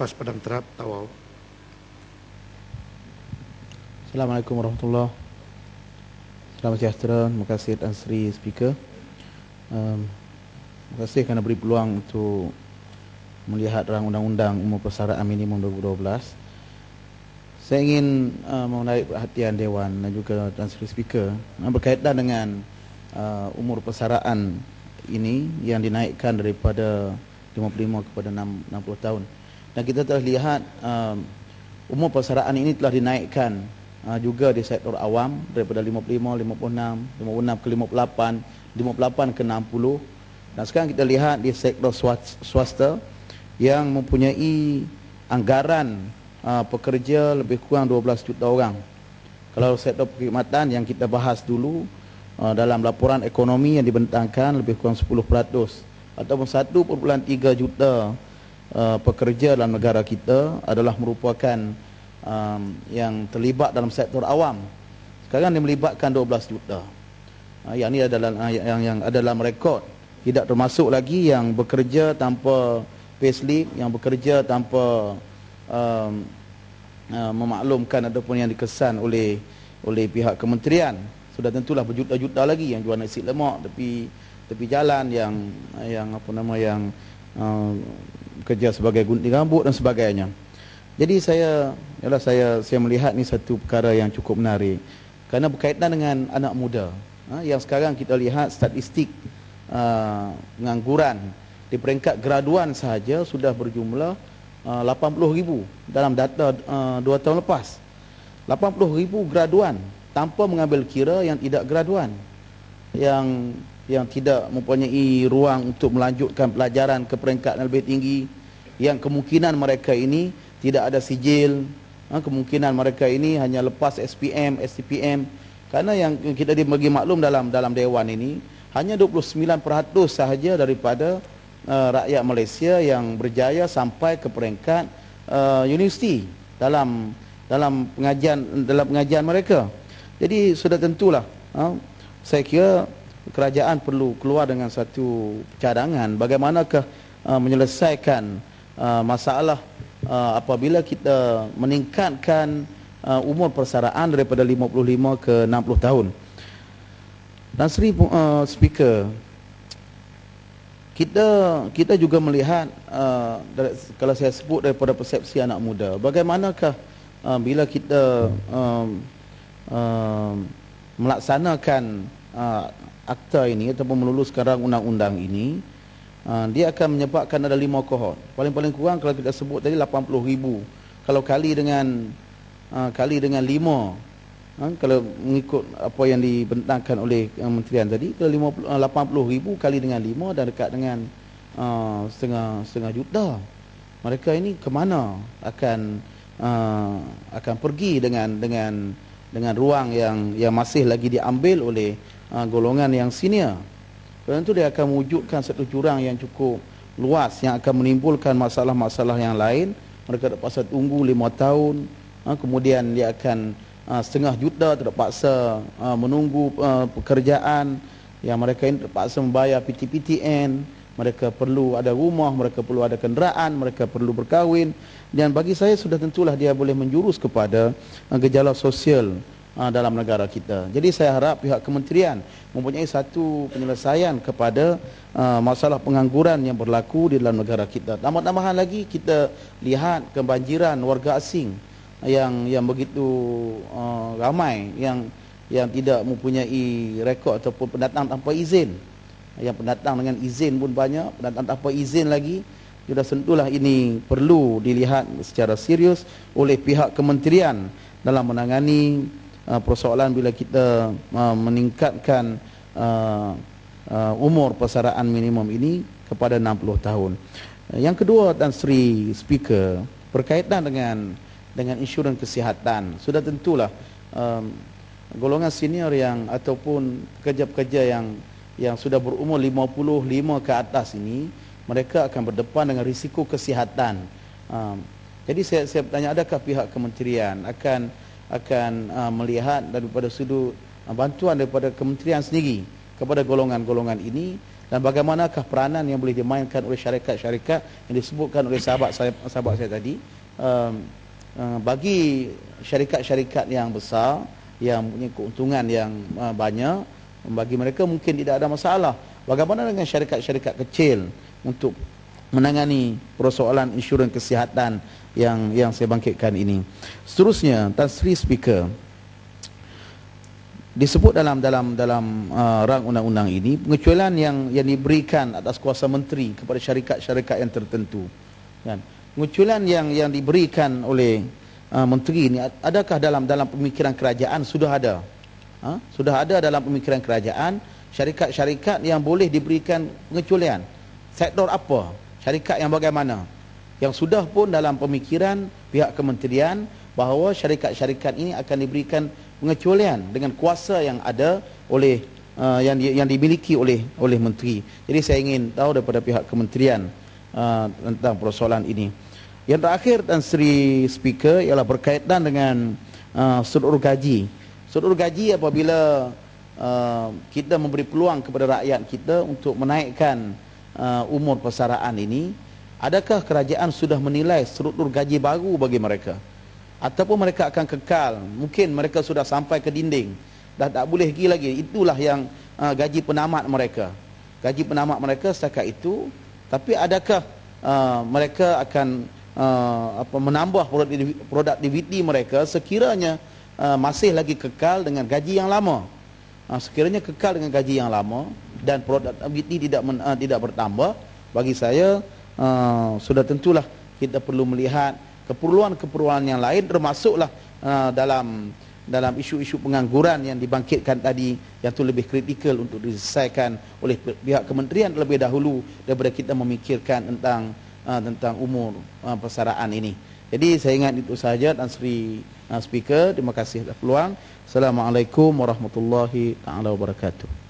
Lepas Padang Terap, Tawau. Assalamualaikum warahmatullahi wabarakatuh. Selamat sejahtera. Terima kasih Tan Sri Speaker. Terima kasih kerana beri peluang untuk melihat rang undang-undang umur persaraan minimum 2012. Saya ingin menarik perhatian Dewan dan juga Tan Sri Speaker berkaitan dengan umur persaraan ini yang dinaikkan daripada 55 kepada 60 tahun. Dan kita telah lihat umur persaraan ini telah dinaikkan juga di sektor awam daripada 55, 56, 56 ke 58, 58 ke 60. Dan sekarang kita lihat di sektor swasta yang mempunyai anggaran pekerja lebih kurang 12 juta orang. Kalau sektor perkhidmatan yang kita bahas dulu dalam laporan ekonomi yang dibentangkan lebih kurang 10% ataupun 1.3 juta pekerja dalam negara kita adalah merupakan yang terlibat dalam sektor awam. Sekarang dia melibatkan 12 juta. Yang ini adalah yang ada dalam rekod. Tidak termasuk lagi yang bekerja tanpa payslip, yang bekerja tanpa memaklumkan ataupun yang dikesan oleh pihak kementerian. Sudah tentulah berjuta-juta lagi yang jual nasi lemak tepi jalan, yang kerja sebagai gunting rambut dan sebagainya. Jadi saya melihat ni satu perkara yang cukup menarik kerana berkaitan dengan anak muda. Yang sekarang kita lihat statistik pengangguran di peringkat graduan sahaja sudah berjumlah 80,000 dalam data 2 tahun lepas. 80,000 graduan tanpa mengambil kira yang tidak graduan, yang tidak mempunyai ruang untuk melanjutkan pelajaran ke peringkat yang lebih tinggi, yang kemungkinan mereka ini tidak ada sijil, kemungkinan mereka ini hanya lepas SPM, STPM. Kerana yang kita dibagi maklum dalam Dewan ini, hanya 29% sahaja daripada rakyat Malaysia yang berjaya sampai ke peringkat universiti dalam pengajian mereka. Jadi sudah tentulah saya kira kerajaan perlu keluar dengan satu cadangan bagaimanakah menyelesaikan masalah apabila kita meningkatkan umur persaraan daripada 55 ke 60 tahun. Dan Sri Speaker, kita juga melihat kalau saya sebut daripada persepsi anak muda, bagaimanakah bila kita melaksanakan akta ini ataupun meluluskan rang undang-undang ini, dia akan menyebabkan ada 5 kohort. Paling-paling kurang kalau kita sebut tadi 80,000. Kalau kali dengan 5, kalau mengikut apa yang dibentangkan oleh kementerian tadi, kalau 80,000 kali dengan 5 dan dekat dengan setengah juta. Mereka ini ke mana akan pergi dengan ruang yang masih lagi diambil oleh golongan yang senior. Kerana itu dia akan mewujudkan satu jurang yang cukup luas yang akan menimbulkan masalah-masalah yang lain. Mereka terpaksa tunggu 5 tahun, kemudian dia akan setengah juta terpaksa menunggu pekerjaan, yang mereka ini terpaksa membayar PTPTN, mereka perlu ada rumah, mereka perlu ada kenderaan, mereka perlu berkahwin. Dan bagi saya sudah tentulah dia boleh menjurus kepada gejala sosial dalam negara kita. Jadi saya harap pihak kementerian mempunyai satu penyelesaian kepada masalah pengangguran yang berlaku di dalam negara kita. Tambah-tambahan lagi kita lihat kebanjiran warga asing yang begitu ramai, yang tidak mempunyai rekod ataupun pendatang tanpa izin. Yang pendatang dengan izin pun banyak, pendatang tanpa izin lagi. Sudah tentulah ini perlu dilihat secara serius oleh pihak kementerian dalam menangani persoalan bila kita meningkatkan umur persaraan minimum ini kepada 60 tahun. Yang kedua, Tan Sri Speaker, berkaitan dengan insurans kesihatan. Sudah tentulah golongan senior yang ataupun pekerja-pekerja yang sudah berumur 55 ke atas ini, mereka akan berdepan dengan risiko kesihatan. Jadi saya bertanya, adakah pihak kementerian akan melihat daripada sudut bantuan daripada kementerian sendiri kepada golongan-golongan ini dan bagaimanakah peranan yang boleh dimainkan oleh syarikat-syarikat yang disebutkan oleh sahabat saya tadi, bagi syarikat-syarikat yang besar yang punya keuntungan yang banyak, bagi mereka mungkin tidak ada masalah. Bagaimana dengan syarikat-syarikat kecil untuk menangani persoalan insurans kesihatan yang saya bangkitkan ini? Seterusnya, Tan Sri Speaker, disebut dalam rang undang-undang ini pengecualian yang diberikan atas kuasa menteri kepada syarikat-syarikat yang tertentu. Kan? Pengecualian yang diberikan oleh menteri ini adakah dalam pemikiran kerajaan? Sudah ada. Sudah ada dalam pemikiran kerajaan syarikat-syarikat yang boleh diberikan pengecualian. Sektor apa? Syarikat yang bagaimana? Yang sudah pun dalam pemikiran pihak kementerian bahawa syarikat-syarikat ini akan diberikan pengecualian dengan kuasa yang ada oleh yang dimiliki oleh menteri. Jadi saya ingin tahu daripada pihak kementerian tentang persoalan ini. Yang terakhir, Tan Sri Speaker, ialah berkaitan dengan sudut gaji. Sudut gaji apabila kita memberi peluang kepada rakyat kita untuk menaikkan umur persaraan ini, adakah kerajaan sudah menilai struktur gaji baru bagi mereka? Ataupun mereka akan kekal, mungkin mereka sudah sampai ke dinding, dah tak boleh pergi lagi. Itulah yang gaji penamat mereka. Gaji penamat mereka setakat itu. Tapi adakah mereka akan menambah produktiviti mereka sekiranya masih lagi kekal dengan gaji yang lama? Sekiranya kekal dengan gaji yang lama dan produktiviti tidak bertambah, bagi saya sudah tentulah kita perlu melihat keperluan-keperluan yang lain, termasuklah dalam isu-isu pengangguran yang dibangkitkan tadi, yang itu lebih kritikal untuk diselesaikan oleh pihak kementerian terlebih dahulu daripada kita memikirkan tentang umur persaraan ini. Jadi saya ingat itu sahaja, Tan Sri Speaker. Terima kasih atas peluang. Assalamualaikum warahmatullahi taala wabarakatuh.